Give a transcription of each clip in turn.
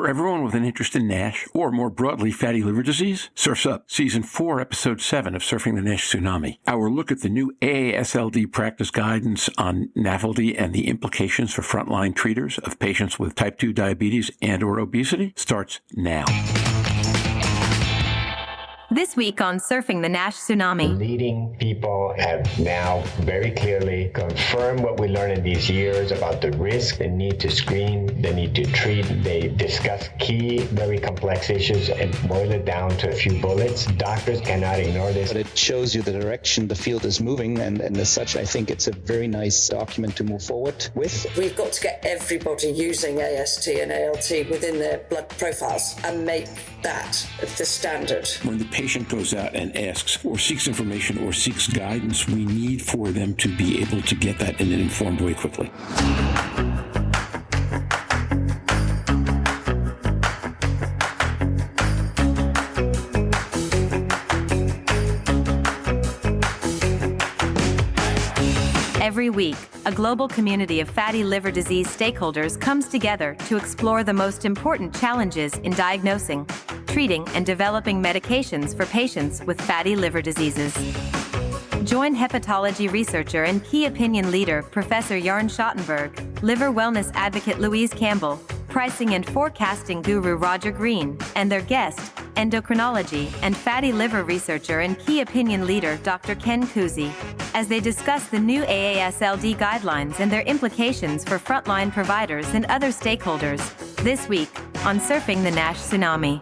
For everyone with an interest in NASH, or more broadly, fatty liver disease, Surf's Up, Season 4, Episode 7 of Surfing the NASH Tsunami. Our look at the new AASLD practice guidance on NAFLD and the implications for frontline treaters of patients with type 2 diabetes and or obesity starts now. This week on Surfing the NASH Tsunami. Leading people have now very clearly confirmed what we learned in these years about the risk, the need to screen, the need to treat. They discuss key, very complex issues and boil it down to a few bullets. Doctors cannot ignore this. But it shows you the direction the field is moving, and as such, I think it's a very nice document to move forward with. We've got to get everybody using AST and ALT within their blood profiles and make that the standard. When the patient goes out and asks or seeks information or seeks guidance, we need for them to be able to get that in an informed way quickly. Every week, a global community of fatty liver disease stakeholders comes together to explore the most important challenges in diagnosing, treating, and developing medications for patients with fatty liver diseases. Join hepatology researcher and key opinion leader Professor Jörn Schattenberg, liver wellness advocate Louise Campbell, pricing and forecasting guru Roger Green, and their guest, endocrinology and fatty liver researcher and key opinion leader Dr. Ken Cusi, as they discuss the new AASLD guidelines and their implications for frontline providers and other stakeholders, this week on Surfing the NASH Tsunami.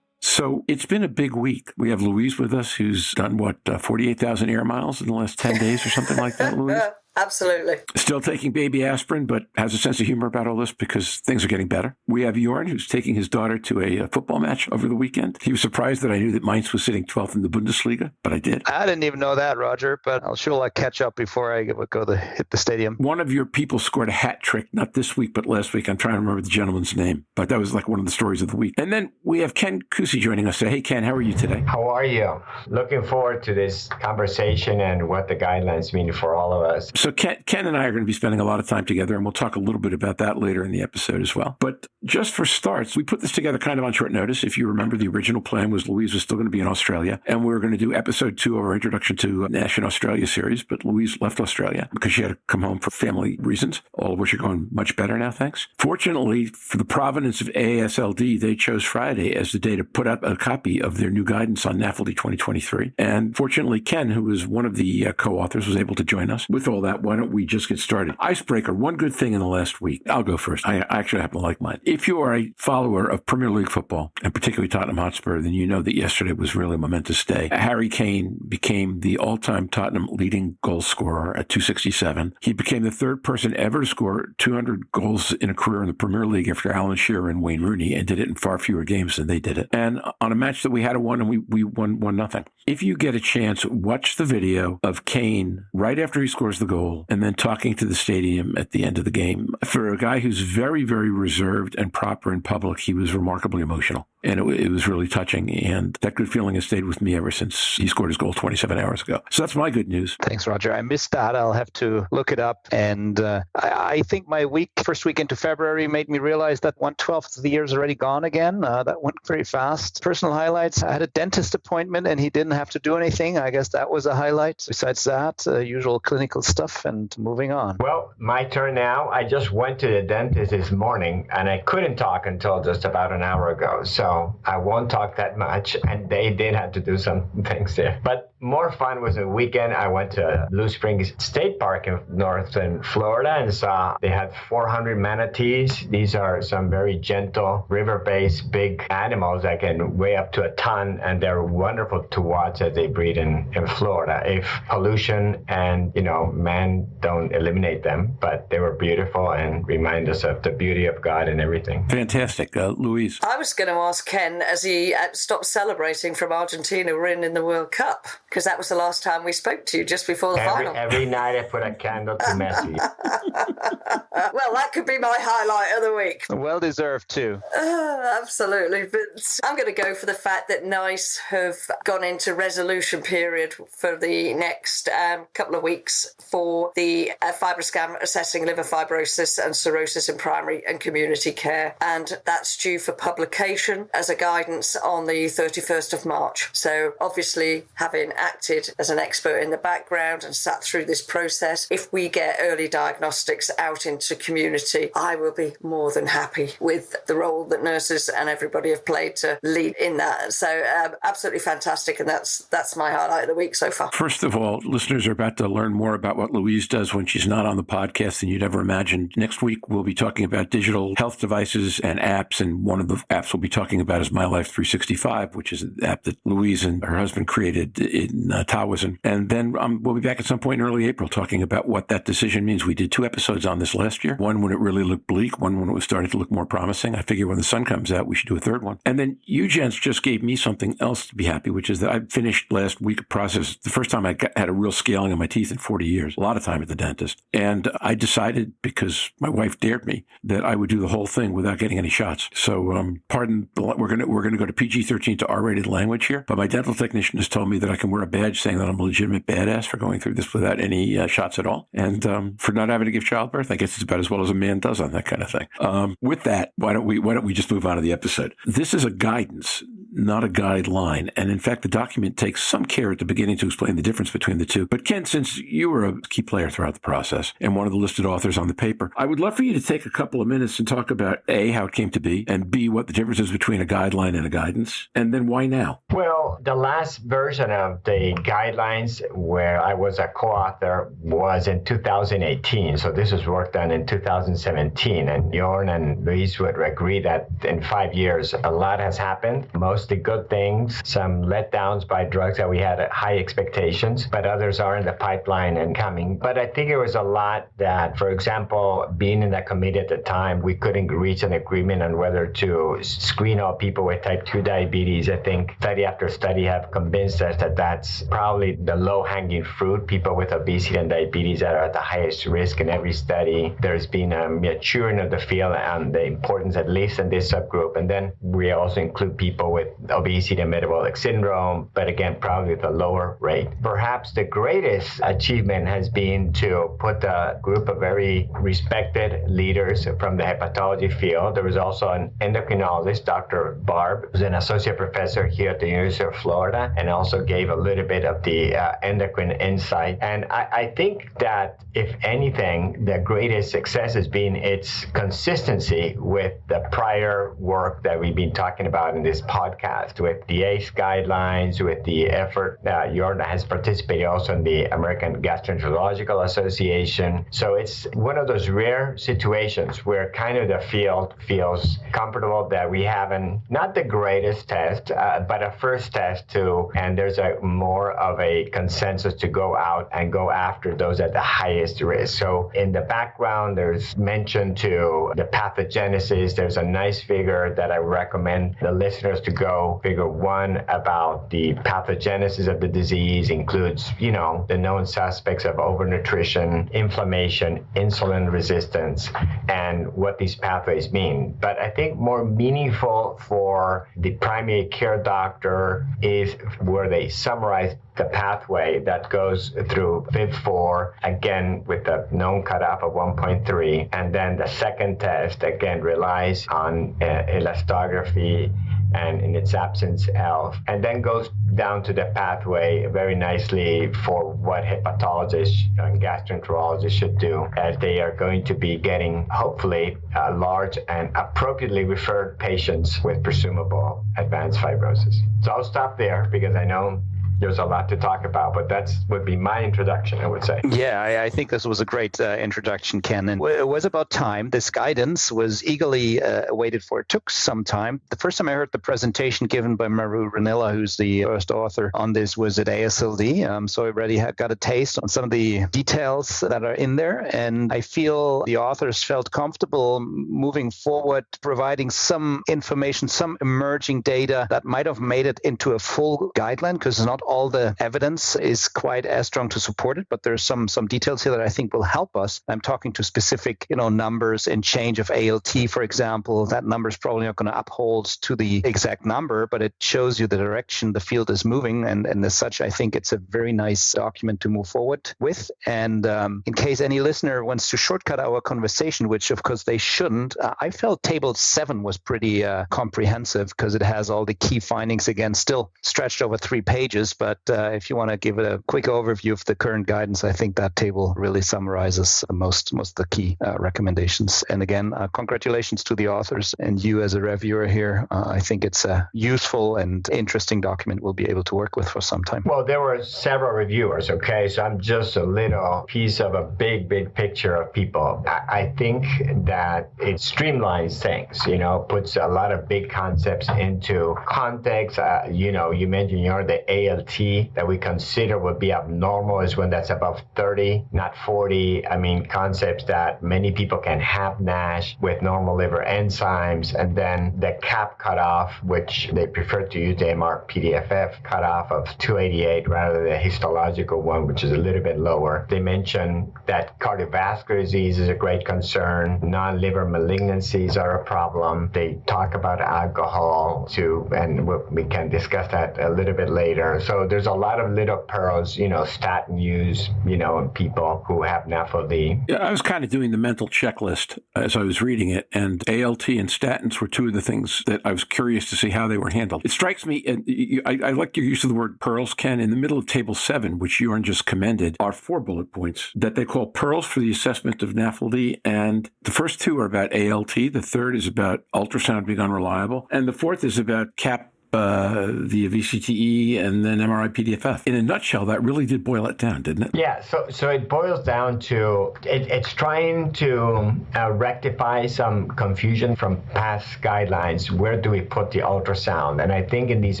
So it's been a big week. We have Louise with us, who's done, 48,000 air miles in the last 10 days or something like that, Louise? Absolutely. Still taking baby aspirin, but has a sense of humor about all this because things are getting better. We have Jörn, who's taking his daughter to a football match over the weekend. He was surprised that I knew that Mainz was sitting 12th in the Bundesliga, but I did. I didn't even know that, Roger, but I'll sure catch up before I go to hit the stadium. One of your people scored a hat trick, not this week, but last week. I'm trying to remember the gentleman's name, but that was like one of the stories of the week. And then we have Ken Cusi joining us. Hey, Ken, how are you today? How are you? Looking forward to this conversation and what the guidelines mean for all of us. So Ken and I are going to be spending a lot of time together, and we'll talk a little bit about that later in the episode as well. But just for starts, we put this together kind of on short notice. If you remember, the original plan was Louise was still going to be in Australia, and we were going to do episode 2 of our Introduction to NASH in Australia series, but Louise left Australia because she had to come home for family reasons, all of which are going much better now, thanks. Fortunately, for the provenance of AASLD, they chose Friday as the day to put out a copy of their new guidance on NAFLD 2023. And fortunately, Ken, who was one of the co-authors, was able to join us. With all that, why don't we just get started? Icebreaker, one good thing in the last week. I'll go first. I actually happen to like mine. If you are a follower of Premier League football, and particularly Tottenham Hotspur, then you know that yesterday was really a momentous day. Harry Kane became the all-time Tottenham leading goal scorer at 267. He became the third person ever to score 200 goals in a career in the Premier League after Alan Shearer and Wayne Rooney, and did it in far fewer games than they did it. And on a match that we had won, and we won 1-0. If you get a chance, watch the video of Kane right after he scores the goal and then talking to the stadium at the end of the game. For a guy who's very, very reserved and proper in public, he was remarkably emotional. And it was really touching. And that good feeling has stayed with me ever since he scored his goal 27 hours ago. So that's my good news. Thanks, Roger. I missed that. I'll have to look it up. And I think my first week into February made me realize that 1/12 of the year is already gone again. That went very fast. Personal highlights. I had a dentist appointment and he didn't have to do anything. I guess that was a highlight. Besides that, usual clinical stuff and moving on. Well, my turn now. I just went to the dentist this morning and I couldn't talk until just about an hour ago. So I won't talk that much. And they did have to do some things there. But more fun was a weekend. I went to Blue Springs State Park in northern Florida and saw they had 400 manatees. These are some very gentle river-based big animals that can weigh up to a ton, and they're wonderful to watch as they breed in Florida. If pollution and, man don't eliminate them, but they were beautiful and remind us of the beauty of God and everything. Fantastic. Louise? I was going to ask ask Ken as he stopped celebrating from Argentina winning in the World Cup, because that was the last time we spoke to you, just before the final. Every night I put a candle to Messi. Well, that could be my highlight of the week. Well deserved too. Absolutely. But I'm going to go for the fact that NICE have gone into resolution period for the next couple of weeks for the FibroScan assessing liver fibrosis and cirrhosis in primary and community care. And that's due for publication as a guidance on the 31st of March. So obviously, having acted as an expert in the background and sat through this process, if we get early diagnostics out into community, I will be more than happy with the role that nurses and everybody have played to lead in that. So absolutely fantastic. And that's my highlight of the week so far. First of all, listeners are about to learn more about what Louise does when she's not on the podcast than you'd ever imagined. Next week, we'll be talking about digital health devices and apps. And one of the apps we'll be talking about is My Life 365, which is an app that Louise and her husband created in Taoism. And then we'll be back at some point in early April talking about what that decision means. We did 2 episodes on this last year, one when it really looked bleak, one when it was starting to look more promising. I figure when the sun comes out, we should do a third one. And then you gents just gave me something else to be happy, which is that I finished last week a process, the first time I had a real scaling of my teeth in 40 years, a lot of time at the dentist. And I decided, because my wife dared me, that I would do the whole thing without getting any shots. So pardon, we're going to go to PG-13 to R-rated language here, but my dental technician has told me that I can wear a badge saying that I'm a legitimate badass for going through this without any shots at all. And for not having to give childbirth, I guess it's about as well as a man does on that kind of thing. With that, why don't we just move on to the episode? This is a guidance, not a guideline. And in fact, the document takes some care at the beginning to explain the difference between the two. But Ken, since you were a key player throughout the process and one of the listed authors on the paper, I would love for you to take a couple of minutes and talk about A, how it came to be, and B, what the difference is between a guideline and a guidance, and then why now? Well, the last version of the guidelines where I was a co-author was in 2018. So this was work done in 2017. And Jörn and Louise would agree that in 5 years, a lot has happened. Mostly good things, some letdowns by drugs that we had high expectations, but others are in the pipeline and coming. But I think it was a lot that, for example, being in that committee at the time, we couldn't reach an agreement on whether to screen all people with type 2 diabetes. I think study after study have convinced us that that's probably the low-hanging fruit, people with obesity and diabetes that are at the highest risk. In every study, there's been a maturing of the field and the importance, at least in this subgroup. And then we also include people with obesity and metabolic syndrome, but again, probably with a lower rate. Perhaps the greatest achievement has been to put a group of very respected leaders from the hepatology field. There was also an endocrinologist, Dr. Barb, who's an associate professor here at the University of Florida, and also gave a little bit of the endocrine insight. And I think that, if anything, the greatest success has been its consistency with the prior work that we've been talking about in this podcast, with the ACE guidelines, with the effort that Jörn has participated also in the American Gastroenterological Association. So it's one of those rare situations where kind of the field feels comfortable that we have not the greatest test, but a first test too, and there's a more of a consensus to go out and go after those at the highest risk. So in the background, there's mention to the pathogenesis. There's a nice figure that I recommend the listeners to go. Figure 1 about the pathogenesis of the disease includes, the known suspects of overnutrition, inflammation, insulin resistance, and what these pathways mean. But I think more meaningful for the primary care doctor is where they summarize the pathway that goes through FIB4, again with the known cutoff of 1.3. And then the second test, again, relies on elastography and in its absence, ELF, and then goes down to the pathway very nicely for what hepatologists and gastroenterologists should do, as they are going to be getting, hopefully, large and appropriately referred patients with presumable advanced fibrosis. So I'll stop there because I know there's a lot to talk about, but that would be my introduction, I would say. Yeah, I think this was a great introduction, Ken. And it was about time. This guidance was eagerly awaited for. It took some time. The first time I heard the presentation given by Maru Ranilla, who's the first author on this, was at AASLD. So I already got a taste on some of the details that are in there. And I feel the authors felt comfortable moving forward, providing some information, some emerging data that might have made it into a full guideline, because not all the evidence is quite as strong to support it, but there's some details here that I think will help us. I'm talking to specific, numbers and change of ALT, for example. That number is probably not going to uphold to the exact number, but it shows you the direction the field is moving. And as such, I think it's a very nice document to move forward with. And in case any listener wants to shortcut our conversation, which of course they shouldn't, I felt table 7 was pretty comprehensive because it has all the key findings, again, still stretched over 3 pages. But if you want to give it a quick overview of the current guidance, I think that table really summarizes most of the key recommendations. And again, congratulations to the authors and you as a reviewer here. I think it's a useful and interesting document we'll be able to work with for some time. Well, there were several reviewers, okay? So I'm just a little piece of a big picture of people. I think that it streamlines things, puts a lot of big concepts into context. You mentioned, the ALT that we consider would be abnormal is when that's above 30, not 40. I mean, concepts that many people can have NASH with normal liver enzymes, and then the CAP cutoff, which they prefer to use the MRPDFF cutoff of 288 rather than the histological one, which is a little bit lower. They mention that cardiovascular disease is a great concern. Non-liver malignancies are a problem. They talk about alcohol too, and we can discuss that a little bit later. So there's a lot of little pearls, statin use, in people who have NAFLD. Yeah, I was kind of doing the mental checklist as I was reading it, and ALT and statins were two of the things that I was curious to see how they were handled. It strikes me, and I like your use of the word pearls, Ken. In the middle of table 7, which Jörn just commended, are 4 bullet points that they call pearls for the assessment of NAFLD, and the first 2 are about ALT, the third is about ultrasound being unreliable, and the fourth is about CAP via VCTE and then MRI-PDFF. In a nutshell, that really did boil it down, didn't it? Yeah, so it boils down to, it's trying to rectify some confusion from past guidelines. Where do we put the ultrasound? And I think in these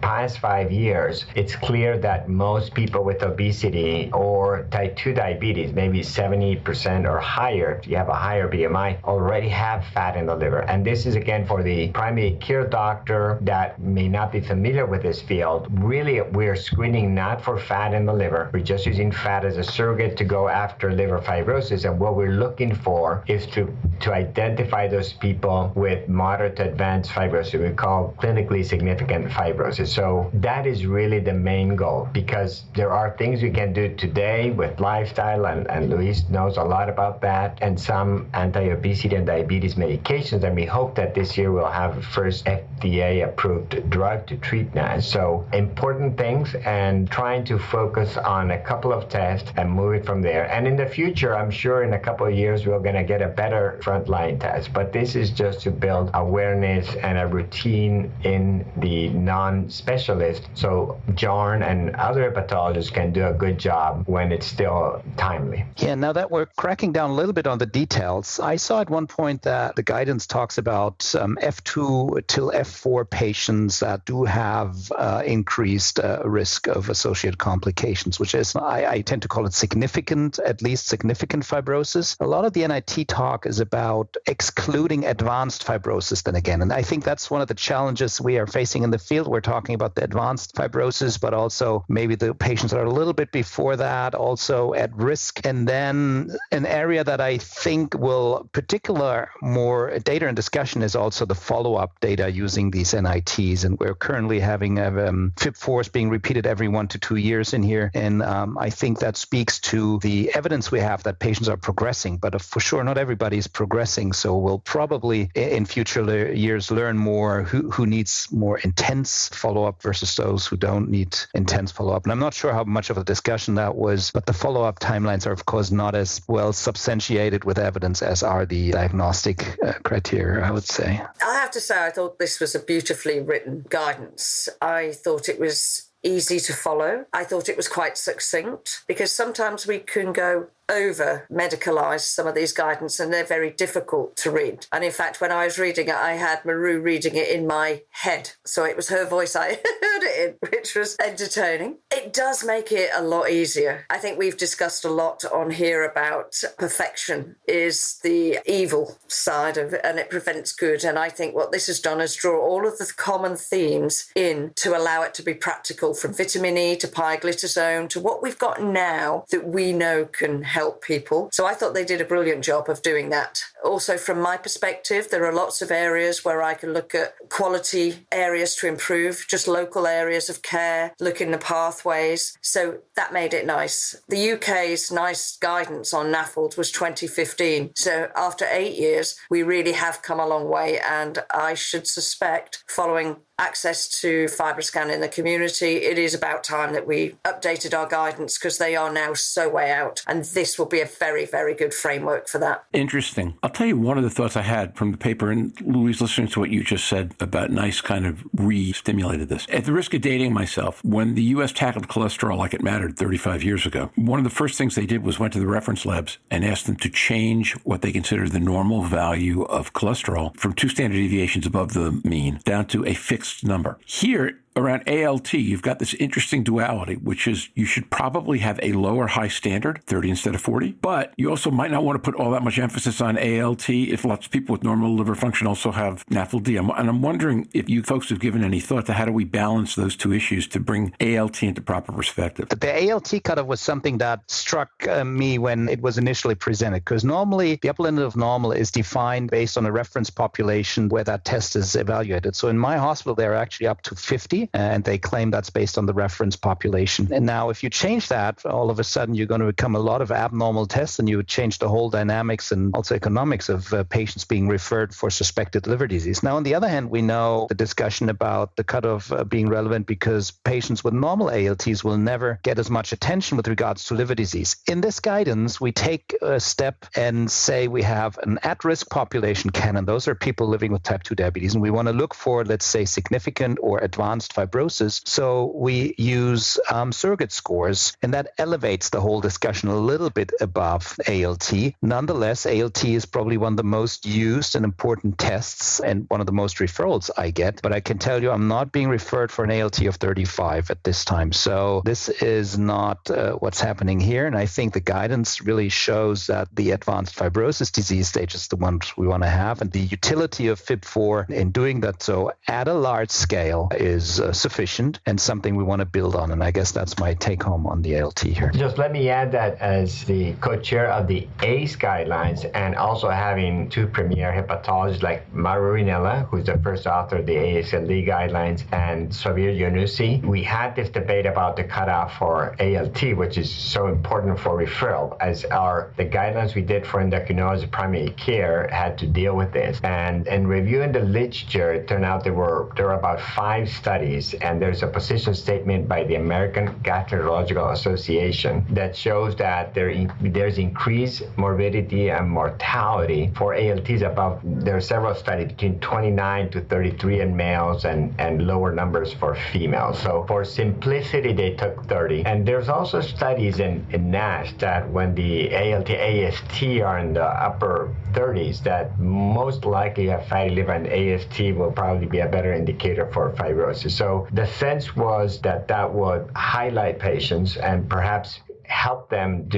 past 5 years, it's clear that most people with obesity or type 2 diabetes, maybe 70% or higher, if you have a higher BMI, already have fat in the liver. And this is, again, for the primary care doctor that may not be familiar with this field. Really, we're screening not for fat in the liver. We're just using fat as a surrogate to go after liver fibrosis. And what we're looking for is to identify those people with moderate to advanced fibrosis. We call clinically significant fibrosis. So that is really the main goal, because there are things we can do today with lifestyle, and Louise knows a lot about that, and some anti-obesity and diabetes medications. And we hope that this year we'll have the first FDA-approved drug to treat NASH. So important things, and trying to focus on a couple of tests and move it from there. And in the future, I'm sure in a couple of years, we're going to get a better frontline test. But this is just to build awareness and a routine in the non-specialist, so Jörn and other pathologists can do a good job when it's still timely. Yeah, now that we're cracking down a little bit on the details, I saw at one point that the guidance talks about F2 till F4 patients that do have increased risk of associated complications, which is, I tend to call it significant, at least significant fibrosis. A lot of the NIT talk is about excluding advanced fibrosis then again. And I think that's one of the challenges we are facing in the field. We're talking about the advanced fibrosis, but also maybe the patients that are a little bit before that, also at risk. And then an area that I think will particular more data and discussion is also the follow-up data using these NITs. And we're currently having FIB4s being repeated every 1 to 2 years in here. And I think that speaks to the evidence we have that patients are progressing, but for sure not everybody is progressing. So we'll probably in future years learn more who needs more intense follow-up versus those who don't need intense follow-up. And I'm not sure how much of a discussion that was, but the follow-up timelines are of course not as well substantiated with evidence as are the diagnostic criteria, I would say. I have to say, I thought this was a beautifully written guidance. I thought it was easy to follow. I thought it was quite succinct, because sometimes we can go over medicalize some of these guidance and they're very difficult to read. And in fact, when I was reading it, I had Maru reading it in my head. So it was her voice I heard it in, which was entertaining. It does make it a lot easier. I think we've discussed a lot on here about perfection is the evil side of it and it prevents good. And I think what this has done is draw all of the common themes in to allow it to be practical, from vitamin E to pioglitazone to what we've got now that we know can help people. So I thought they did a brilliant job of doing that. Also, from my perspective, there are lots of areas where I can look at quality areas to improve, just local areas of care, look in the pathways. So that made it nice. The UK's nice guidance on NAFLD was 2015. So after 8 years, we really have come a long way. And I should suspect, following access to FibroScan in the community, it is about time that we updated our guidance, because they are now so way out. And this will be a very, very good framework for that. Interesting. I'll tell you one of the thoughts I had from the paper, and Louise, listening to what you just said about NICE kind of re-stimulated this. At the risk of dating myself, when the U.S. tackled cholesterol like it mattered 35 years ago, one of the first things they did was went to the reference labs and asked them to change what they consider the normal value of cholesterol from 2 standard deviations above the mean down to a fixed number. Here, around ALT, you've got this interesting duality, which is you should probably have a lower high standard, 30 instead of 40, but you also might not want to put all that much emphasis on ALT if lots of people with normal liver function also have NAFLD. And I'm wondering if you folks have given any thought to how do we balance those two issues to bring ALT into proper perspective. The ALT cutoff was something that struck me when it was initially presented, because normally the upper limit of normal is defined based on a reference population where that test is evaluated. So in my hospital, they're actually up to 50. And they claim that's based on the reference population. And now if you change that, all of a sudden you're going to become a lot of abnormal tests, and you would change the whole dynamics and also economics of patients being referred for suspected liver disease. Now, on the other hand, we know the discussion about the cutoff being relevant because patients with normal ALTs will never get as much attention with regards to liver disease. In this guidance, we take a step and say we have an at-risk population canon. Those are people living with type 2 diabetes, and we want to look for, let's say, significant or advanced fibrosis. So we use surrogate scores, and that elevates the whole discussion a little bit above ALT. Nonetheless, ALT is probably one of the most used and important tests and one of the most referrals I get. But I can tell you I'm not being referred for an ALT of 35 at this time. So this is not what's happening here. And I think the guidance really shows that the advanced fibrosis disease stage is the one we want to have. And the utility of FIB4 in doing that so at a large scale is sufficient and something we want to build on. And I guess that's my take home on the ALT here. Just let me add that as the co-chair of the ACE guidelines and also having 2 premier hepatologists like Maru Rinella, who's the first author of the AASLD guidelines, and Sabir Yunusi, we had this debate about the cutoff for ALT, which is so important for referral, as the guidelines we did for endocrinology primary care had to deal with this. And in reviewing the literature, it turned out there were about 5 studies, and there's a position statement by the American Gastroenterological Association that shows that there's increased morbidity and mortality for ALTs above. There are several studies between 29 to 33 in males and lower numbers for females. So for simplicity, they took 30. And there's also studies in NASH that when the ALT, AST are in the upper 30s, that most likely have fatty liver, and AST will probably be a better indicator for fibrosis. So the sense was that would highlight patients and perhaps help them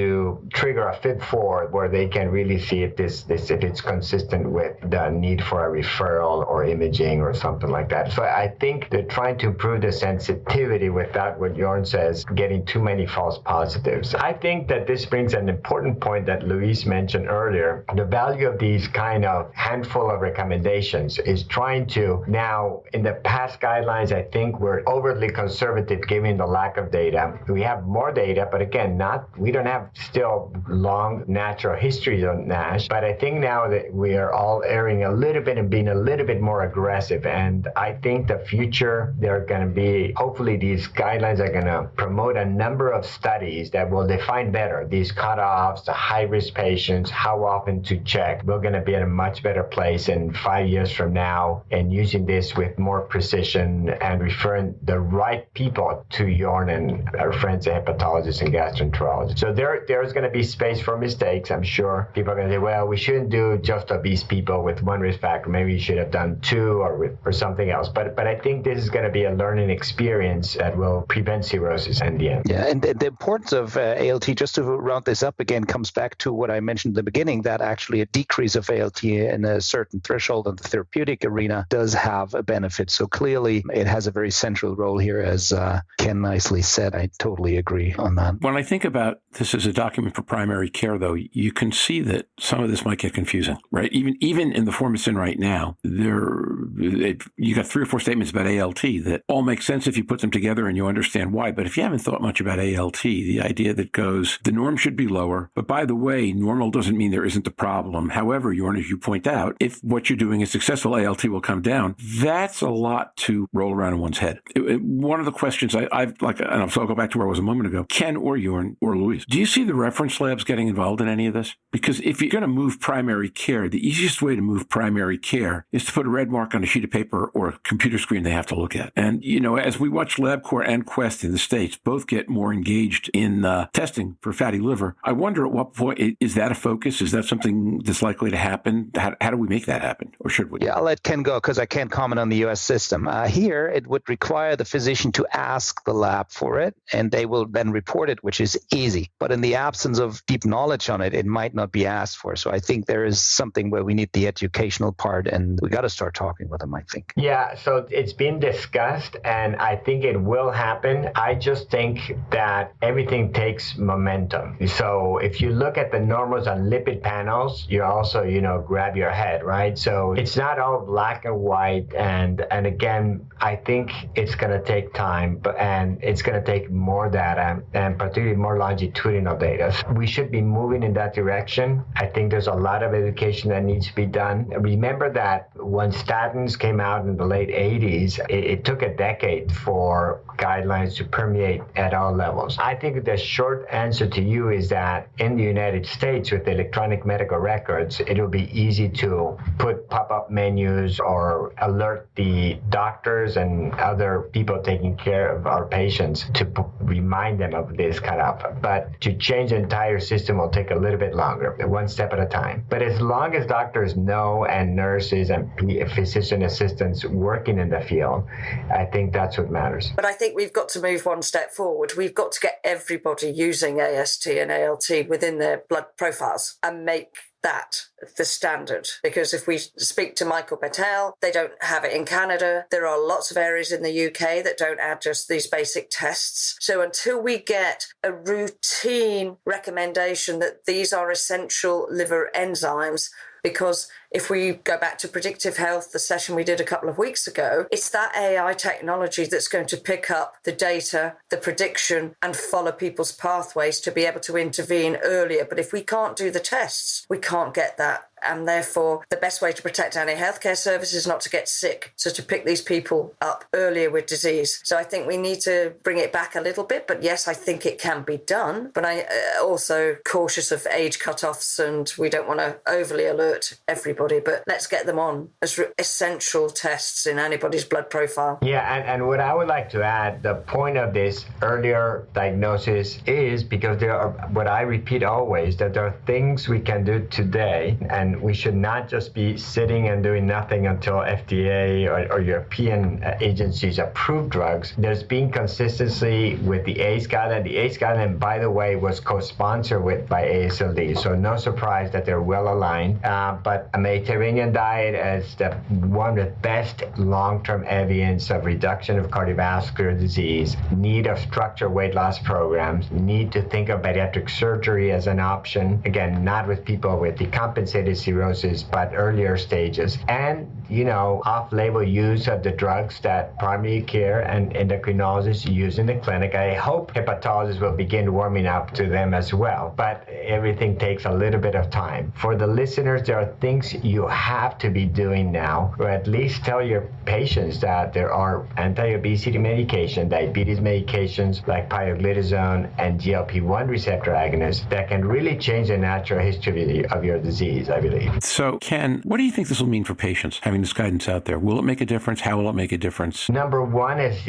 trigger a FIB4 where they can really see if it's consistent with the need for a referral or imaging or something like that. So I think they're trying to improve the sensitivity without, what Jörn says, getting too many false positives. I think that this brings an important point that Louise mentioned earlier. The value of these kind of handful of recommendations is trying to now, in the past guidelines, I think we're overly conservative given the lack of data. We have more data, but again, we don't have still long natural histories on NASH, but I think now that we are all erring a little bit and being a little bit more aggressive. And I think the future, they're going to be, hopefully these guidelines are going to promote a number of studies that will define better these cutoffs, the high-risk patients, how often to check. We're going to be at a much better place in 5 years from now, and using this with more precision and referring the right people to Jörn and our friends at hepatologists and gastroenterologists. So there's going to be space for mistakes. I'm sure people are going to say, well, we shouldn't do just obese people with one risk factor. Maybe you should have done two or something else. But I think this is going to be a learning experience that will prevent cirrhosis in the end. Yeah, and the importance of ALT, just to round this up again, comes back to what I mentioned at the beginning, that actually a decrease of ALT in a certain threshold in the therapeutic arena does have a benefit. So clearly it has a very central role here, as Ken nicely said. I totally agree on that. When I think about this as a document for primary care, though, you can see that some of this might get confusing, right? Even in the form it's in right now, you got 3 or 4 statements about ALT that all make sense if you put them together and you understand why. But if you haven't thought much about ALT, the idea that goes, the norm should be lower, but by the way, normal doesn't mean there isn't a problem. However, Jörn, as you point out, if what you're doing is successful, ALT will come down. That's a lot to roll around in one's head. One of the questions I've like, and so I'll go back to where I was a moment ago, Ken or Jörn or Louise, do you see the reference labs getting involved in any of this? Because if you're going to move primary care, the easiest way to move primary care is to put a red mark on a sheet of paper or a computer screen they have to look at. And, as we watch LabCorp and Quest in the States both get more engaged in testing for fatty liver, I wonder at what point, is that a focus? Is that something that's likely to happen? How do we make that happen? Or should we? Yeah, I'll let Ken go because I can't comment on the U.S. system. Here, it would require the physician to ask the lab for it, and they will then report it, which is easy. But in the absence of deep knowledge on it, it might not be asked for. So I think there is something where we need the educational part, and we got to start talking with them, I think. Yeah, so it's been discussed, and I think it will happen. I just think that everything takes momentum. So if you look at the normals on lipid panels, you also, grab your head, right? So it's not all black and white. And again, I think it's going to take time, and it's going to take more data, and particularly more longitudinal data. We should be moving in that direction. I think there's a lot of education that needs to be done. Remember that when statins came out in the late 80s, it took a decade for guidelines to permeate at all levels. I think the short answer to you is that in the United States, with electronic medical records, it will be easy to put pop-up menus or alert the doctors and other people taking care of our patients to remind them of this cutoff. But to change the entire system will take a little bit longer, one step at a time. But as long as doctors know, and nurses and physician assistants working in the field, I think that's what matters. But I think we've got to move one step forward. We've got to get everybody using AST and ALT within their blood profiles and make that the standard. Because if we speak to Michael Patel, they don't have it in Canada. There are lots of areas in the UK that don't add just these basic tests. So until we get a routine recommendation that these are essential liver enzymes, because if we go back to predictive health, the session we did a couple of weeks ago, it's that AI technology that's going to pick up the data, the prediction, and follow people's pathways to be able to intervene earlier. But if we can't do the tests, we can't get that. And therefore, the best way to protect any healthcare service is not to get sick, so to pick these people up earlier with disease. So I think we need to bring it back a little bit. But yes, I think it can be done. But I also cautious of age cutoffs, and we don't want to overly alert everybody. But let's get them on as essential tests in anybody's blood profile. Yeah, and what I would like to add, the point of this earlier diagnosis is because there are, what I repeat always, that there are things we can do today, and we should not just be sitting and doing nothing until FDA or European agencies approve drugs. There's been consistency with the ACE guideline. The ACE guideline, by the way, was co-sponsored by AASLD, so no surprise that they're well aligned. But a Mediterranean diet as the one of the best long-term evidence of reduction of cardiovascular disease, need of structured weight loss programs, need to think of bariatric surgery as an option. Again, not with people with decompensated cirrhosis, but earlier stages. And, off-label use of the drugs that primary care and endocrinologists use in the clinic. I hope hepatologists will begin warming up to them as well, but everything takes a little bit of time. For the listeners, there are things you have to be doing now, or at least tell your patients that there are anti-obesity medication, diabetes medications like pioglitazone and GLP-1 receptor agonists that can really change the natural history of your disease, I believe. So, Ken, what do you think this will mean for patients, having this guidance out there? Will it make a difference? How will it make a difference? Number one is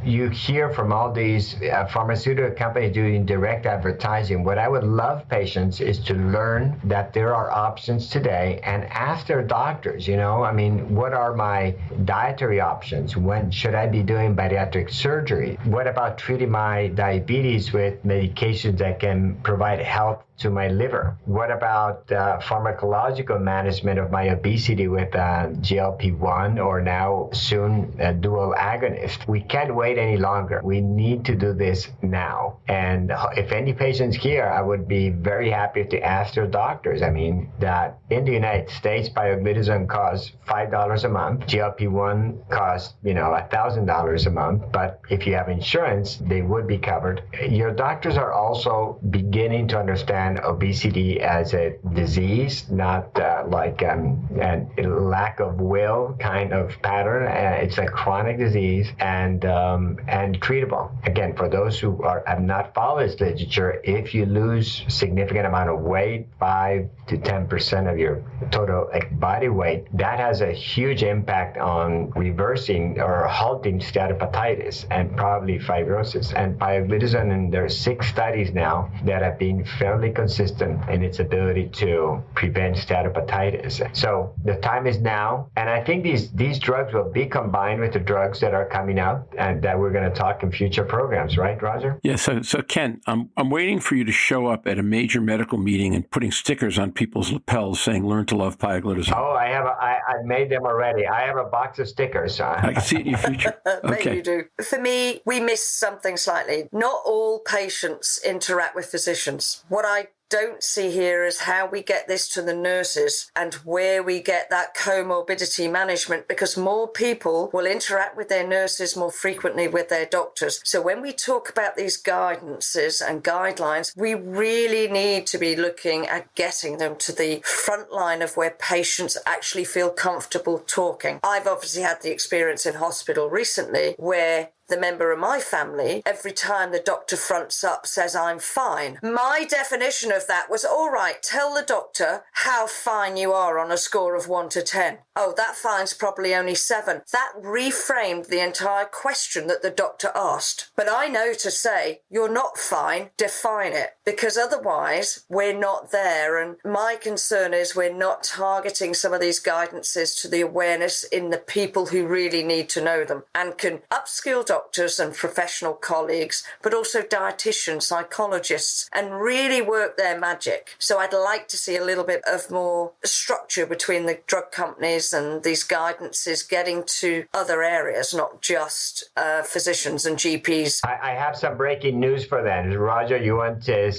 you hear from all these pharmaceutical companies doing direct advertising. What I would love patients is to learn that there are options today and ask their doctors, what are my dietary options? When should I be doing bariatric surgery? What about treating my diabetes with medications that can provide health to my liver? What about pharmacological management of my obesity with GLP-1 or now soon a dual agonist? We can't wait any longer. We need to do this now. And if any patients here, I would be very happy to ask their doctors. That in the United States, pioglitazone costs $5 a month. GLP-1 costs, $1,000 a month. But if you have insurance, they would be covered. Your doctors are also beginning to understand obesity as a disease, not like a lack of will kind of pattern. It's a chronic disease and treatable. Again, for those who have not followed this literature, if you lose significant amount of weight, 5 to 10% of your total body weight, that has a huge impact on reversing or halting steatohepatitis and probably fibrosis. And pioglitazone, and there are 6 studies now that have been fairly consistent in its ability to prevent steatohepatitis. So the time is now, and I think these drugs will be combined with the drugs that are coming out and that we're going to talk in future programs, right, Roger? Yeah. So Ken, I'm waiting for you to show up at a major medical meeting and putting stickers on people's lapels saying "Learn to love pioglitazone." Oh, I made them already. I have a box of stickers. I can see it in your future. Okay. Maybe you do. For me, we miss something slightly. Not all patients interact with physicians. What I don't see here is how we get this to the nurses and where we get that comorbidity management, because more people will interact with their nurses more frequently with their doctors. So when we talk about these guidances and guidelines, we really need to be looking at getting them to the front line of where patients actually feel comfortable talking. I've obviously had the experience in hospital recently where the member of my family, every time the doctor fronts up, says, "I'm fine." My definition of that was, all right, tell the doctor how fine you are on a score of 1 to 10. Oh, that fine's probably only 7. That reframed the entire question that the doctor asked. But I know to say, you're not fine, define it, because otherwise we're not there. And my concern is we're not targeting some of these guidances to the awareness in the people who really need to know them and can upskill doctors and professional colleagues, but also dietitians, psychologists, and really work their magic. So I'd like to see a little bit of more structure between the drug companies and these guidances getting to other areas, not just physicians and GPs. I have some breaking news for them. Roger, you want to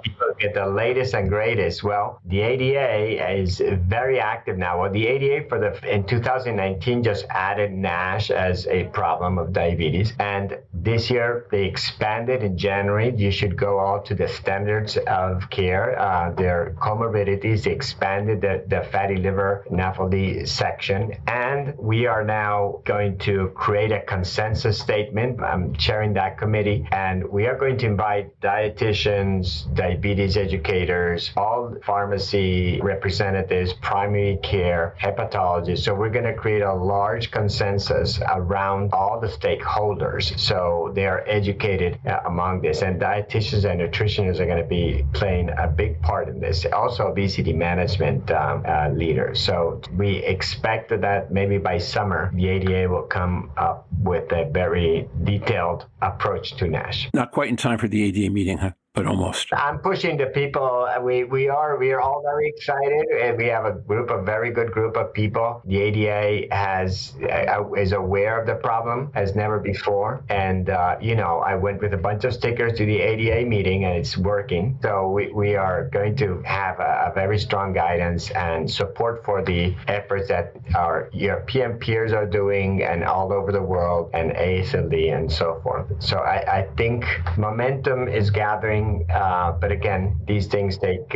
people get the latest and greatest. Well, the ADA is very active now. Well, the ADA in 2019 just added NASH as a problem of diabetes. And this year they expanded in January. You should go all to the standards of care. Their comorbidities, they expanded the fatty liver NAFLD section. And we are now going to create a consensus statement. I'm chairing that committee. And we are going to invite dietitians, diabetes educators, all pharmacy representatives, primary care, hepatologists. So we're going to create a large consensus around all the stakeholders, so they are educated among this, and dietitians and nutritionists are going to be playing a big part in this. Also, obesity management leaders. So we expect that maybe by summer, the ADA will come up with a very detailed approach to NASH. Not quite in time for the ADA meeting, huh? but almost. I'm pushing the people. We are all very excited, and we have a very good group of people. The ADA is aware of the problem as never before, and I went with a bunch of stickers to the ADA meeting, and it's working. So we are going to have a very strong guidance and support for the efforts that our European peers are doing, and all over the world, and AASLD and so forth. So I think momentum is gathering, but again, these things take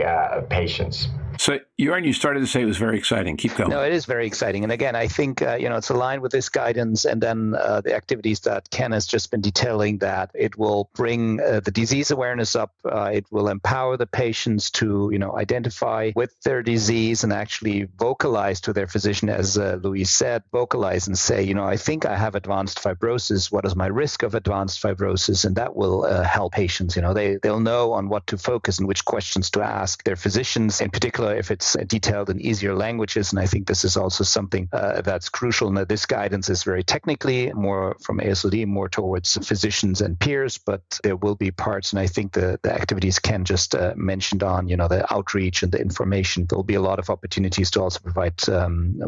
patience. So, Jörn, you started to say it was very exciting. Keep going. No, it is very exciting. And again, I think, it's aligned with this guidance, and then the activities that Ken has just been detailing, that it will bring the disease awareness up. It will empower the patients to, identify with their disease and actually vocalize to their physician, as Louise said, vocalize and say, I think I have advanced fibrosis. What is my risk of advanced fibrosis? And that will help patients. They'll know on what to focus and which questions to ask their physicians, in particular if it's detailed in easier languages. And I think this is also something that's crucial. Now, this guidance is very technically more from AASLD, more towards physicians and peers, but there will be parts, and I think the activities Ken just mentioned on, the outreach and the information, there'll be a lot of opportunities to also provide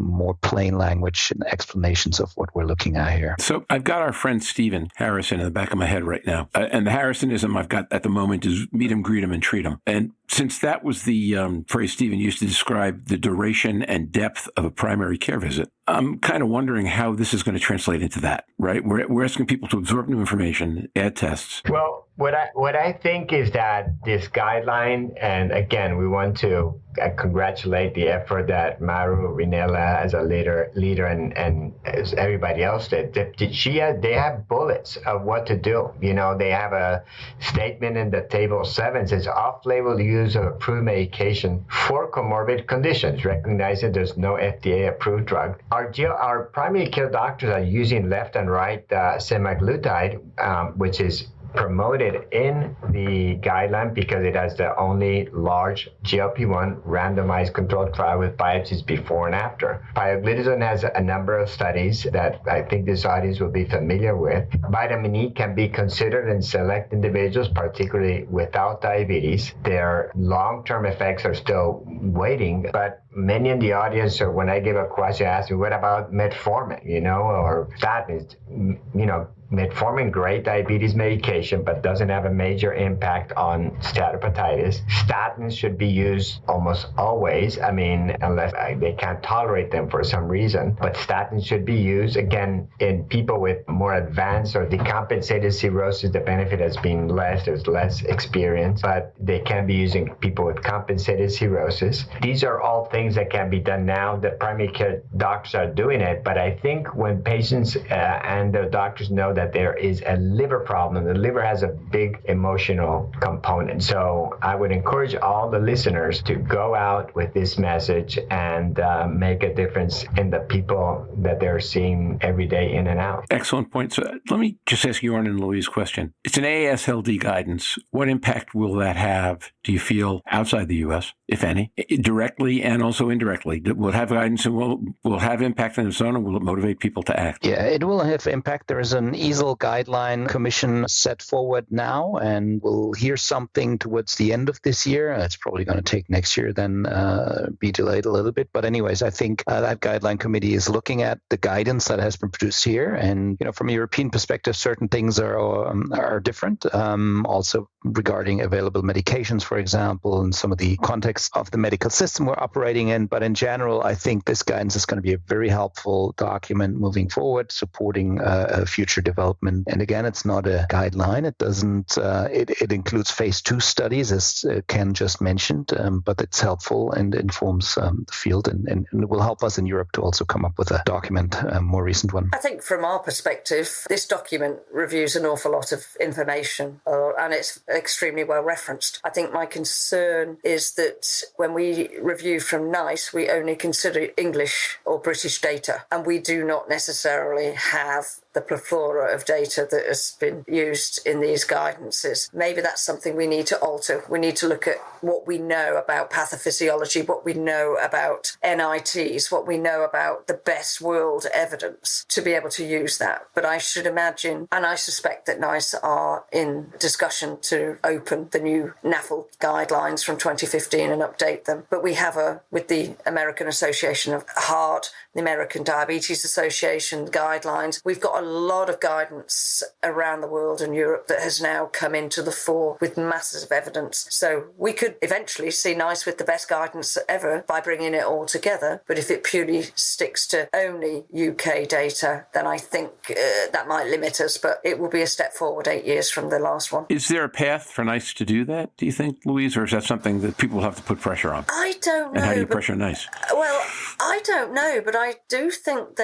more plain language and explanations of what we're looking at here. So I've got our friend Stephen Harrison in the back of my head right now. And the Harrisonism I've got at the moment is meet him, greet him, and treat him. And since that was the phrase Stephen used to describe the duration and depth of a primary care visit, I'm kind of wondering how this is going to translate into that, right? We're asking people to absorb new information, add tests. Well, what I think is that this guideline, and again, we want to congratulate the effort that Maru Rinella as a leader and as everybody else did. They have bullets of what to do. They have a statement in the table 7 says off-label use of approved medication for comorbid conditions, recognizing there's no FDA-approved drug. Our primary care doctors are using left and right semaglutide, which is promoted in the guideline because it has the only large GLP-1 randomized controlled trial with biopsies before and after. Pioglitazone has a number of studies that I think this audience will be familiar with. Vitamin E can be considered in select individuals, particularly without diabetes. Their long-term effects are still waiting, but many in the audience, or when I give a question, ask me, what about metformin, or statins? Metformin, great diabetes medication, but doesn't have a major impact on steatohepatitis. Statins should be used almost always, unless they can't tolerate them for some reason. But statins should be used, again, in people with more advanced or decompensated cirrhosis. The benefit has been less, there's less experience, but they can be used in people with compensated cirrhosis. These are all things that can be done now. The primary care doctors are doing it, but I think when patients and their doctors know that there is a liver problem, the liver has a big emotional component. So I would encourage all the listeners to go out with this message and make a difference in the people that they're seeing every day in and out. Excellent point. So let me just ask Jörn and Louise a question. It's an AASLD guidance. What impact will that have, do you feel, outside the U.S., if any, directly and also indirectly? Will it have guidance and will have impact on its own, or will it motivate people to act? Yeah, it will have impact. There is an EASL guideline commission set forward now, and we'll hear something towards the end of this year. It's probably going to take next year, then be delayed a little bit. But anyways, I think that guideline committee is looking at the guidance that has been produced here. And, from a European perspective, certain things are different. Also regarding available medications, for example, and some of the context of the medical system we're operating in. But in general, I think this guidance is going to be a very helpful document moving forward, supporting future development. And again, it's not a guideline. It doesn't. It includes phase 2 studies, as Ken just mentioned, but it's helpful and informs the field, and it will help us in Europe to also come up with a document, a more recent one. I think from our perspective, this document reviews an awful lot of information, and it's extremely well referenced. I think my concern is that when we review from NICE, we only consider English or British data, and we do not necessarily have the plethora of data that has been used in these guidances. Maybe that's something we need to alter. We need to look at what we know about pathophysiology, what we know about NITs, what we know about the best world evidence to be able to use that. But I should imagine, and I suspect that NICE are in discussion to open the new NAFLD guidelines from 2015 and update them. But we have with the American Association of Heart, the American Diabetes Association guidelines, we've got a lot of guidance around the world and Europe that has now come into the fore with masses of evidence. So we could eventually see NICE with the best guidance ever by bringing it all together. But if it purely sticks to only UK data, then I think that might limit us, but it will be a step forward 8 years from the last one. Is there a path for NICE to do that, do you think, Louise, or is that something that people will have to put pressure on? I don't know. And how do you pressure NICE? Well, I don't know, but I do think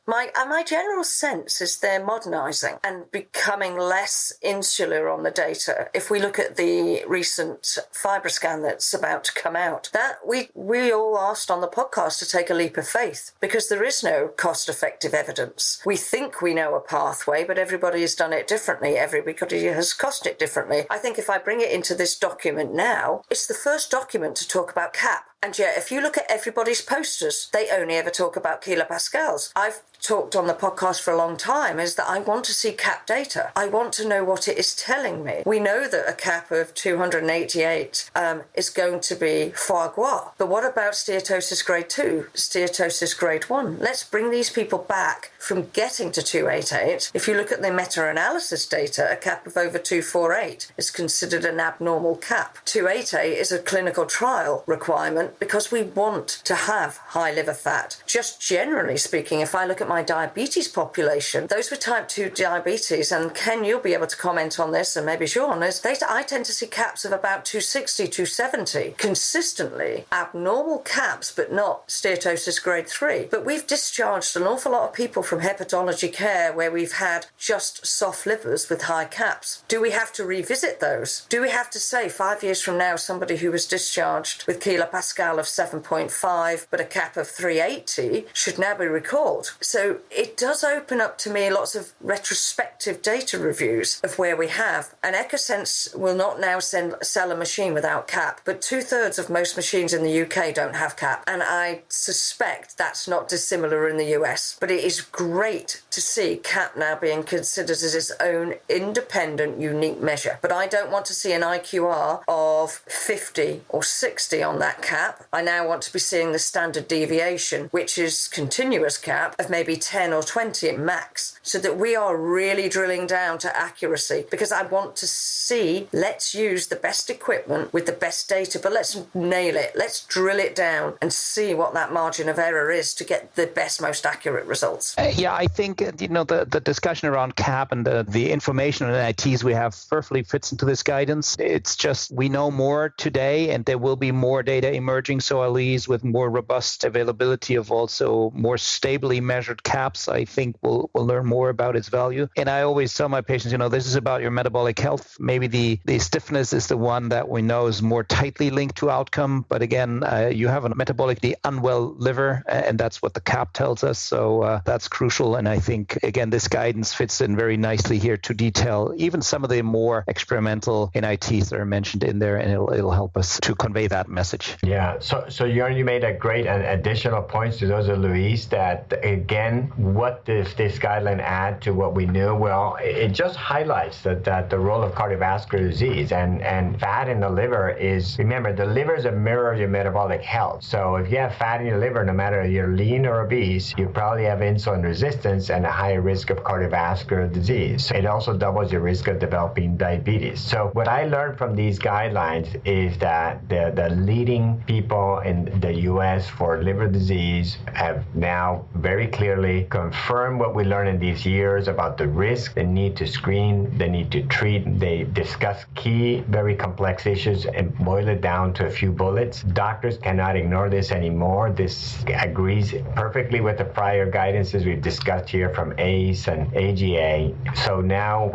my general sense is they're modernising and becoming less insular on the data. If we look at the recent FibroScan that's about to come out, that we all asked on the podcast to take a leap of faith because there is no cost-effective evidence. We think we know a pathway, but everybody has done it differently. Everybody has cost it differently. I think if I bring it into this document now, it's the first document to talk about CAP. And yet, if you look at everybody's posters, they only ever talk about kilopascals. I've talked on the podcast for a long time is that I want to see CAP data. I want to know what it is telling me. We know that a CAP of 288 is going to be foie gras. But what about steatosis grade 2, steatosis grade 1? Let's bring these people back from getting to 288. If you look at the meta-analysis data, a CAP of over 248 is considered an abnormal CAP. 288 is a clinical trial requirement because we want to have high liver fat. Just generally speaking, if I look at my diabetes population, those with type 2 diabetes, and Ken, you'll be able to comment on this, and maybe Jörn, I tend to see caps of about 260, 270, consistently abnormal caps, but not steatosis grade 3. But we've discharged an awful lot of people from hepatology care where we've had just soft livers with high caps. Do we have to revisit those? Do we have to say 5 years from now somebody who was discharged with kilopascal of 7.5 but a cap of 380 should now be recalled? So it does open up to me lots of retrospective data reviews of where we have. And EchoSense will not now sell a machine without cap, but 2/3 of most machines in the UK don't have cap. And I suspect that's not dissimilar in the US. But it is great to see cap now being considered as its own independent, unique measure. But I don't want to see an IQR of 50 or 60 on that cap. I now want to be seeing the standard deviation, which is continuous cap, of maybe 10 or 20 at max, so that we are really drilling down to accuracy. Because I want to see, let's use the best equipment with the best data, but let's nail it. Let's drill it down and see what that margin of error is to get the best, most accurate results. I think, the discussion around CAP and the information on NITs we have perfectly fits into this guidance. It's just we know more today, and there will be more data emerging. So at least with more robust availability of also more stably measured caps, I think we'll learn more about its value. And I always tell my patients, this is about your metabolic health. Maybe the stiffness is the one that we know is more tightly linked to outcome. But again, you have a metabolically unwell liver, and that's what the CAP tells us. So that's crucial. And I think, again, this guidance fits in very nicely here to detail even some of the more experimental NITs that are mentioned in there, and it'll help us to convey that message. Yeah. So Jörn, you made a great and additional points to those of Louise that, again, what does this guideline add to what we knew? Well, it just highlights that the role of cardiovascular disease and fat in the liver is, remember, the liver is a mirror of your metabolic health. So if you have fat in your liver, no matter if you're lean or obese, you probably have insulin resistance and a higher risk of cardiovascular disease. It also doubles your risk of developing diabetes. So what I learned from these guidelines is that the leading people in the US for liver disease have now very clearly confirmed what we learned in these years about the risk, the need to screen, the need to treat. They discuss key, very complex issues and boil it down to a few bullets. Doctors cannot ignore this anymore. This agrees perfectly with the prior guidances we've discussed here from ACE and AGA. So now,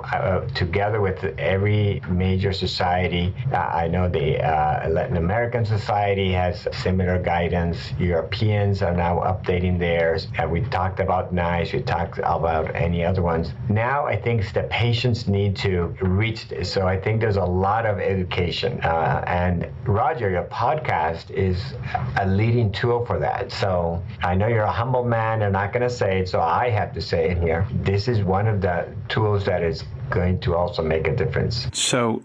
together with every major society, I know the Latin American Society AASLD has similar guidance. Europeans are now updating theirs. And we talked about NICE, we talked about any other ones. Now I think the patients need to reach this. So I think there's a lot of education. And Roger, your podcast is a leading tool for that. So I know you're a humble man. I'm not going to say it, so I have to say it here. This is one of the tools that is going to also make a difference. So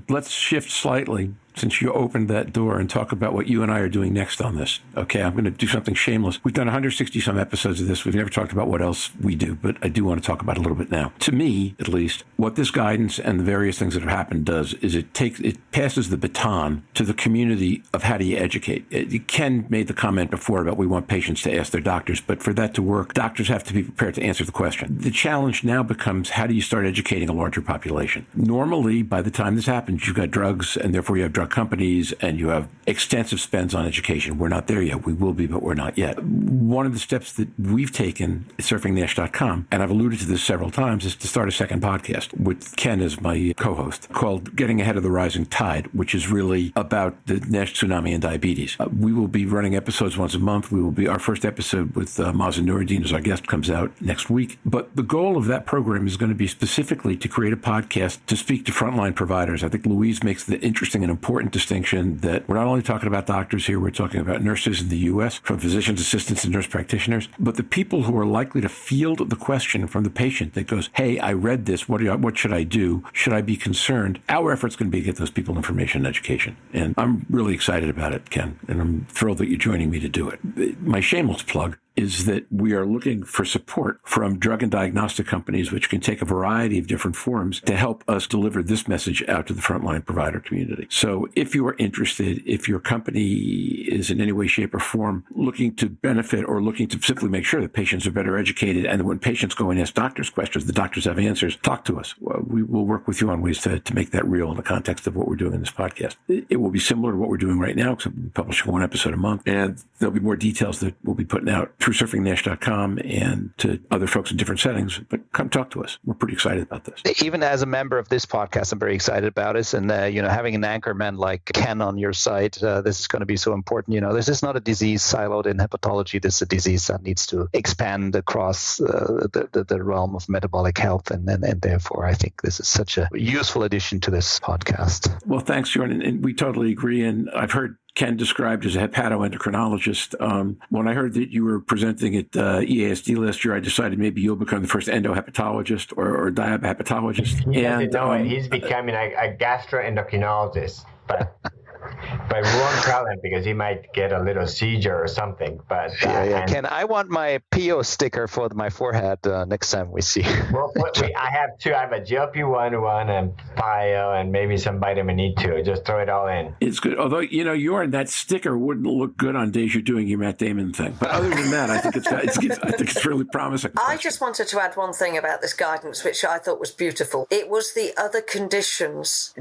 let's shift slightly, since you opened that door, and talk about what you and I are doing next on this. Okay, I'm going to do something shameless. We've done 160 some episodes of this. We've never talked about what else we do, but I do want to talk about it a little bit now. To me, at least, what this guidance and the various things that have happened does is it passes the baton to the community of how do you educate. Ken made the comment before about we want patients to ask their doctors, but for that to work, doctors have to be prepared to answer the question. The challenge now becomes, how do you start educating a larger population? Normally, by the time this happens, you've got drugs, and therefore you have drug companies, and you have extensive spends on education. We're not there yet. We will be, but we're not yet. One of the steps that we've taken at surfingnash.com, and I've alluded to this several times, is to start a second podcast with Ken as my co-host called Getting Ahead of the Rising Tide, which is really about the NASH tsunami and diabetes. We will be running episodes once a month. Our first episode with Mazen Noureddin as our guest comes out next week. But the goal of that program is going to be specifically to create a podcast to speak to frontline providers. I think Louise makes the interesting and important distinction that we're not only talking about doctors here, we're talking about nurses in the U.S., from physician's assistants and nurse practitioners, but the people who are likely to field the question from the patient that goes, hey, I read this, what should I do? Should I be concerned? Our effort's going to be to get those people information and education. And I'm really excited about it, Ken, and I'm thrilled that you're joining me to do it. My shameless plug is that we are looking for support from drug and diagnostic companies, which can take a variety of different forms to help us deliver this message out to the frontline provider community. So if you are interested, if your company is in any way, shape, or form looking to benefit or looking to simply make sure that patients are better educated, and that when patients go and ask doctors questions, the doctors have answers, talk to us. We will work with you on ways to make that real in the context of what we're doing in this podcast. It will be similar to what we're doing right now, except we're publishing one episode a month, and there'll be more details that we'll be putting out through surfingnash.com and to other folks in different settings. But come talk to us. We're pretty excited about this. Even as a member of this podcast, I'm very excited about it. And, having an anchorman like Ken on your side, this is going to be so important. This is not a disease siloed in hepatology. This is a disease that needs to expand across the realm of metabolic health. And therefore, I think this is such a useful addition to this podcast. Well, thanks, Jörn. And we totally agree. And I've heard Ken described as a hepatoendocrinologist. When I heard that you were presenting at EASD last year, I decided maybe you'll become the first endohepatologist or diabehepatologist. He's becoming a gastroendocrinologist, but we won't tell him because he might get a little seizure or something. But Ken, I want my PO sticker for my forehead next time we see. Well, I have two. I have a GLP-1 one and bio and maybe some vitamin E2. Just throw it all in. It's good. Although, that sticker wouldn't look good on days you're doing your Matt Damon thing. But other than that, I think it's really promising. I just wanted to add one thing about this guidance, which I thought was beautiful. It was the other conditions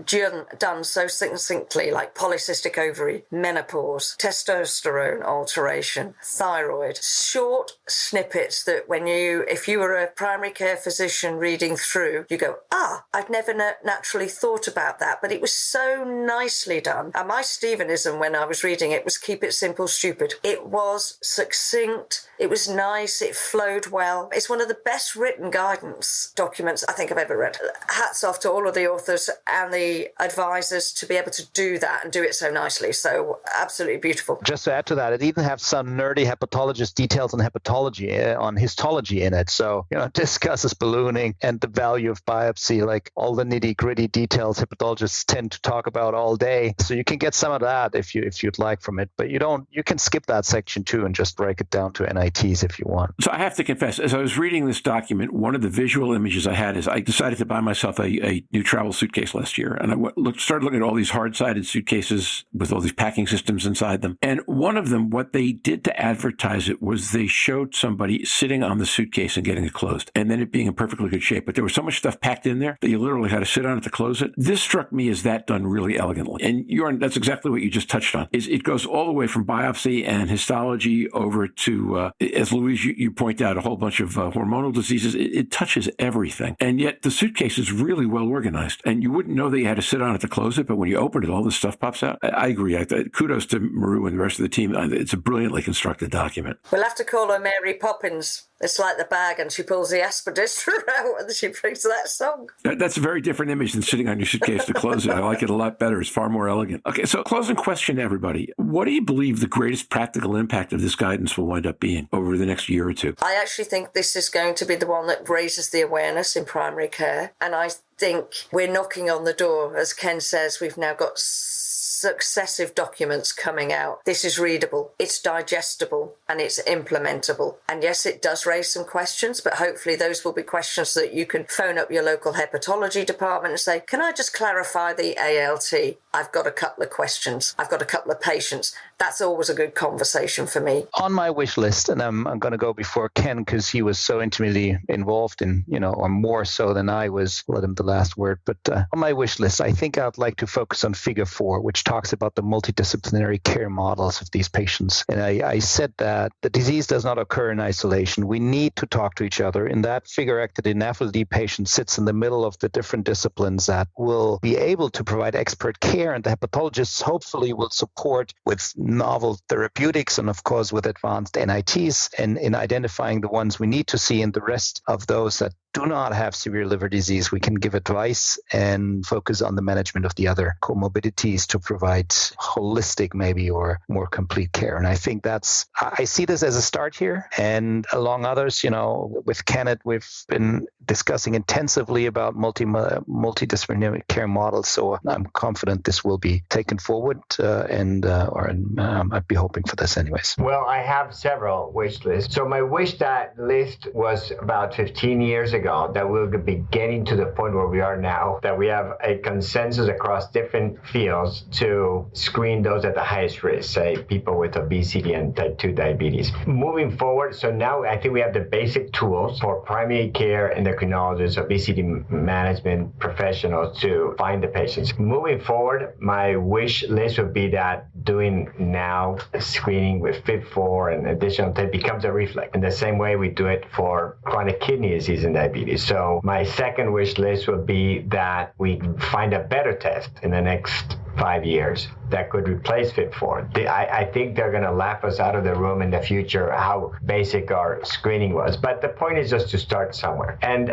done so succinctly, like polycystic ovary, menopause, testosterone alteration, thyroid. Short snippets that if you were a primary care physician reading through, you go, I've never naturally thought about that, but it was so nicely done. And my Stevenism when I was reading it was keep it simple, stupid. It was succinct. It was nice. It flowed well. It's one of the best written guidance documents I think I've ever read. Hats off to all of the authors and the advisors to be able to do that and do it so nicely. So absolutely beautiful. Just to add to that, it even has some nerdy hepatologist details on hepatology, on histology in it. So, it discusses ballooning and the value of biopsy, like all the nitty gritty details hepatologists tend to talk about all day. So you can get some of that if you'd like from it, but you can skip that section too and just break it down to NITs if you want. So I have to confess, as I was reading this document, one of the visual images I had is I decided to buy myself a new travel suitcase last year. And I started looking at all these hard-sided suitcases with all these packing systems inside them. And one of them, what they did to advertise it was they showed somebody sitting on the suitcase and getting it closed, and then it being in perfectly good shape. But there was so much stuff packed in there that you literally had to sit on it to close it. This struck me as that done really elegantly. And Jörn, that's exactly what you just touched on. It goes all the way from biopsy and histology over to, as Louise, you point out, a whole bunch of hormonal diseases. It touches everything. And yet the suitcase is really well organized. And you wouldn't know that you had to sit on it to close it, but when you open it, all this stuff pops out. I agree. Kudos to Maru and the rest of the team. It's a brilliantly constructed document. We'll have to call her Mary Poppins. It's like the bag and she pulls the aspidistra out and she brings that song. That's a very different image than sitting on your suitcase to close it. I like it a lot better. It's far more elegant. Okay, so closing question to everybody. What do you believe the greatest practical impact of this guidance will wind up being over the next year or two? I actually think this is going to be the one that raises the awareness in primary care. And I think we're knocking on the door. As Ken says, we've now got successive documents coming out. This is readable, it's digestible, and it's implementable. And yes, it does raise some questions, but hopefully those will be questions that you can phone up your local hepatology department and say, can I just clarify the ALT? I've got a couple of questions. I've got a couple of patients. That's always a good conversation for me. On my wish list, and I'm going to go before Ken because he was so intimately involved in, or more so than I was, let him the last word. But on my wish list, I think I'd like to focus on figure 4, which talks about the multidisciplinary care models of these patients. And I said that the disease does not occur in isolation. We need to talk to each other. In that figure act, the NAFLD patient sits in the middle of the different disciplines that will be able to provide expert care, and the hepatologists hopefully will support with novel therapeutics and, of course, with advanced NITs and in identifying the ones we need to see, and the rest of those that do not have severe liver disease, we can give advice and focus on the management of the other comorbidities to provide holistic maybe or more complete care. And I think I see this as a start here. And along others, with Kenneth, we've been discussing intensively about multidisciplinary care models. So I'm confident this will be taken forward I'd be hoping for this anyways. Well, I have several wish lists. So my wish list was about 15 years ago, that we'll be getting to the point where we are now, that we have a consensus across different fields to screen those at the highest risk, say people with obesity and type 2 diabetes. Moving forward, so now I think we have the basic tools for primary care endocrinologists, obesity management professionals to find the patients. Moving forward, my wish list would be that doing now screening with FIT4 and additional type becomes a reflex in the same way we do it for chronic kidney disease and diabetes. So my second wish list would be that we find a better test in the next 5 years that could replace FIT4. I think they're going to laugh us out of the room in the future how basic our screening was. But the point is just to start somewhere. And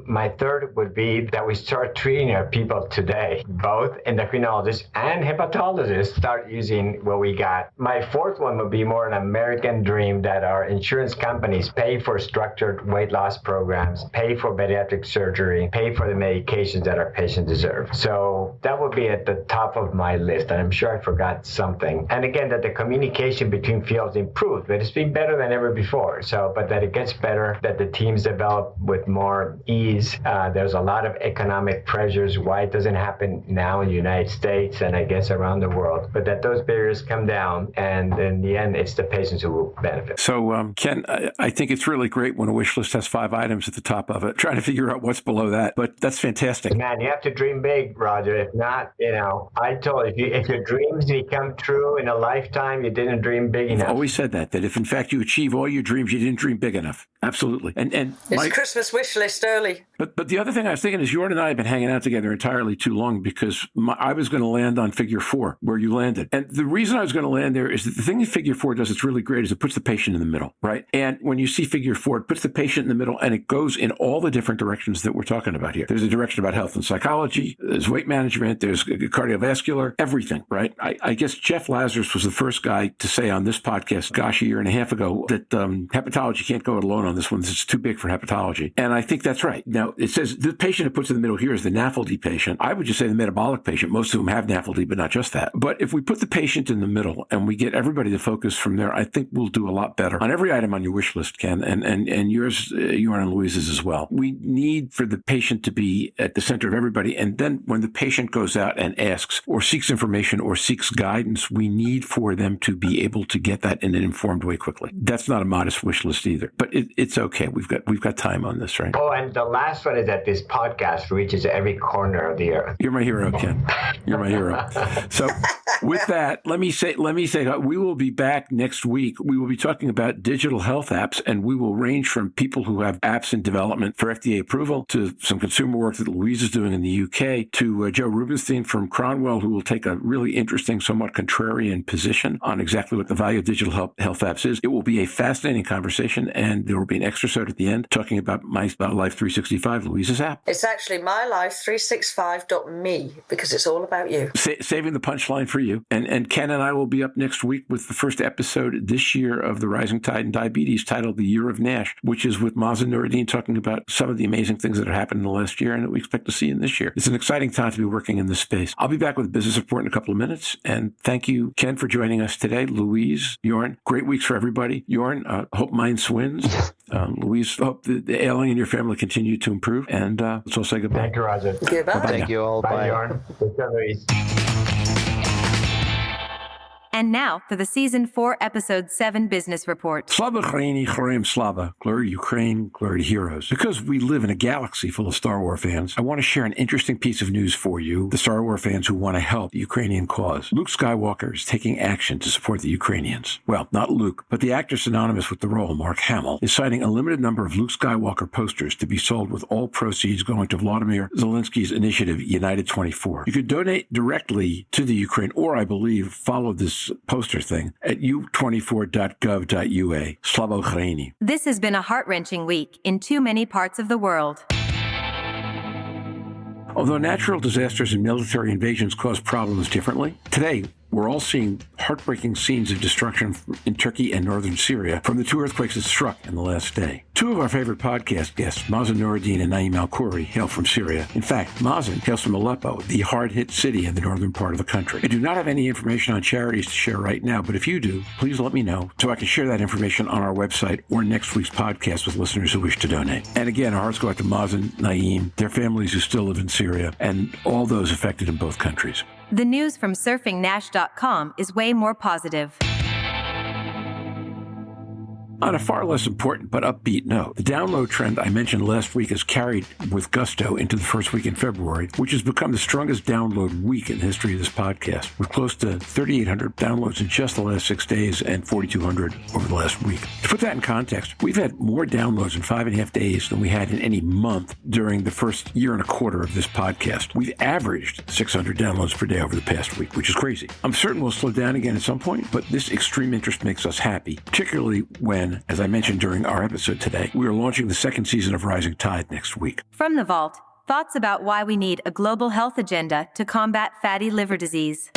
my third would be that we start treating our people today. Both endocrinologists and hepatologists start using what we got. My fourth one would be more an American dream, that our insurance companies pay for structured weight loss programs, pay for bariatric surgery, pay for the medications that our patients deserve. So that would be at the top of my list, and I'm sure I forgot something. And again, that the communication between fields improved, but it's been better than ever before. But that it gets better, that the teams develop with more ease. There's a lot of economic pressures why it doesn't happen now in the United States and I guess around the world, but that those barriers come down, and in the end, it's the patients who will benefit. So, Ken, I think it's really great when a wish list has 5 items at the top of it, trying to figure out what's below that, but that's fantastic. Man, you have to dream big, Roger. If not, I told you, if your dreams become true in a lifetime, you didn't dream big enough. I've always said that if in fact you achieve all your dreams, you didn't dream big enough. Absolutely. And it's Christmas wish list early. But the other thing I was thinking is Jörn and I have been hanging out together entirely too long, because I was going to land on figure 4, where you landed. And the reason I was going to land there is that the thing that figure 4 does that's really great is it puts the patient in the middle, right? And when you see figure 4, it puts the patient in the middle, and it goes in all the different directions that we're talking about here. There's a direction about health and psychology, there's weight management, there's cardiovascular, everything, right? I guess Jeff Lazarus was the first guy to say on this podcast, a year and a half ago, that hepatology can't go it alone on this one. It's too big for hepatology. And I think that's right. Now, it says the patient it puts in the middle here is the NAFLD patient. I would just say the metabolic patient. Most of them have NAFLD, but not just that. But if we put the patient in the middle and we get everybody to focus from there, I think we'll do a lot better on every item on your wish list, Ken, and yours, Jörn and Louise's as well. We need for the patient to be at the center of everybody. And then when the patient goes out and asks or seeks information or seeks guidance, we need for them to be able to get that in an informed way quickly. That's not a modest wish list either, but it's okay. We've got time on this, right? Oh, and the last one is that this podcast reaches every corner of the earth. You're my hero, Ken. You're my hero. So With that, let me say, we will be back next week. We will be talking about digital health apps, and we will range from people who have apps in development for FDA approval to some consumer work that Louise is doing in the UK to Joe Rubenstein from Cronwell, who will take a really interesting, somewhat contrarian position on exactly what the value of digital health apps is. It will be a fascinating conversation, and there will be an extra episode at the end talking about Life 365, Louise's app. It's actually mylife365.me because it's all about you. Saving the punchline for you. And Ken and I will be up next week with the first episode this year of The Rising Tide in Diabetes, titled The Year of NASH, which is with Mazen Noureddin talking about some of the amazing things that have happened in the last year and that we expect to see in this year. It's an exciting time to be working in this space. I'll be back with a business report in a couple of minutes. And thank you, Ken, for joining us today. Louise, Jörn, great weeks for everybody. Jörn, hope mine swins. Louise, hope the ailing in your family continue to improve. And let's all say goodbye. Thank you, Roger. Goodbye. Thank you all. Bye, Jörn. Louise. And now for the Season 4, Episode 7 Business Report. Slava Ukraini, Chorem Slava. Glory to Ukraine, glory to heroes. Because we live in a galaxy full of Star Wars fans, I want to share an interesting piece of news for you, the Star Wars fans who want to help the Ukrainian cause. Luke Skywalker is taking action to support the Ukrainians. Well, not Luke, but the actor synonymous with the role, Mark Hamill, is signing a limited number of Luke Skywalker posters to be sold with all proceeds going to Vladimir Zelensky's initiative, United 24. You could donate directly to the Ukraine, or I believe follow this poster thing at u24.gov.ua. Slava Ukraini. This has been a heart-wrenching week in too many parts of the world. Although natural disasters and military invasions cause problems differently, today we're all seeing heartbreaking scenes of destruction in Turkey and northern Syria from the two earthquakes that struck in the last day. Two of our favorite podcast guests, Mazen Noureddin and Naim Al-Khouri, hail from Syria. In fact, Mazen hails from Aleppo, the hard-hit city in the northern part of the country. I do not have any information on charities to share right now, but if you do, please let me know so I can share that information on our website or next week's podcast with listeners who wish to donate. And again, our hearts go out to Mazen, Naim, their families who still live in Syria, and all those affected in both countries. The news from surfingnash.com is way more positive. On a far less important but upbeat note, the download trend I mentioned last week is carried with gusto into the first week in February, which has become the strongest download week in the history of this podcast, with close to 3,800 downloads in just the last 6 days and 4,200 over the last week. To put that in context, we've had more downloads in 5.5 days than we had in any month during the first year and a quarter of this podcast. We've averaged 600 downloads per day over the past week, which is crazy. I'm certain we'll slow down again at some point, but this extreme interest makes us happy, particularly when, as I mentioned during our episode today, we are launching the second season of Rising Tide next week. From the Vault, thoughts about why we need a global health agenda to combat fatty liver disease.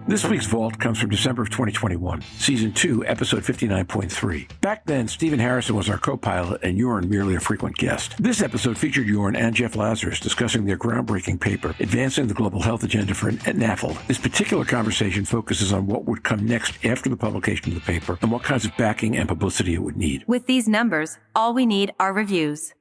This week's Vault comes from December of 2021, Season 2, Episode 59.3. Back then, Stephen Harrison was our co-pilot and Jörn merely a frequent guest. This episode featured Jörn and Jeff Lazarus discussing their groundbreaking paper, Advancing the Global Health Agenda for NAFLD. This particular conversation focuses on what would come next after the publication of the paper and what kinds of backing and publicity it would need. With these numbers, all we need are reviews.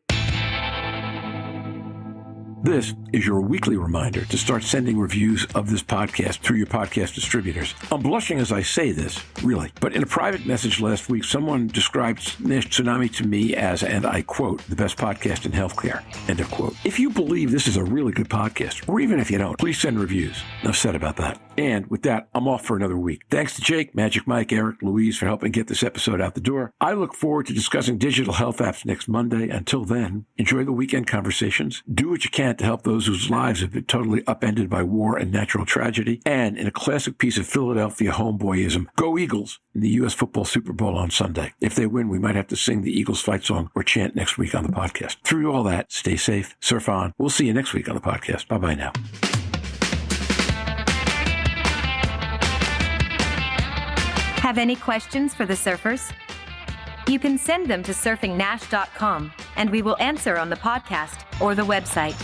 This is your weekly reminder to start sending reviews of this podcast through your podcast distributors. I'm blushing as I say this, really, but in a private message last week, someone described Nash Tsunami to me as, and I quote, the best podcast in healthcare, end of quote. If you believe this is a really good podcast, or even if you don't, please send reviews. Enough said about that. And with that, I'm off for another week. Thanks to Jake, Magic Mike, Eric, Louise for helping get this episode out the door. I look forward to discussing digital health apps next Monday. Until then, enjoy the weekend conversations. Do what you can to help those whose lives have been totally upended by war and natural tragedy. And in a classic piece of Philadelphia homeboyism, go Eagles in the U.S. Football Super Bowl on Sunday. If they win, we might have to sing the Eagles fight song or chant next week on the podcast. Through all that, stay safe, surf on. We'll see you next week on the podcast. Bye-bye now. Have any questions for the surfers? You can send them to surfingnash.com, and we will answer on the podcast or the website.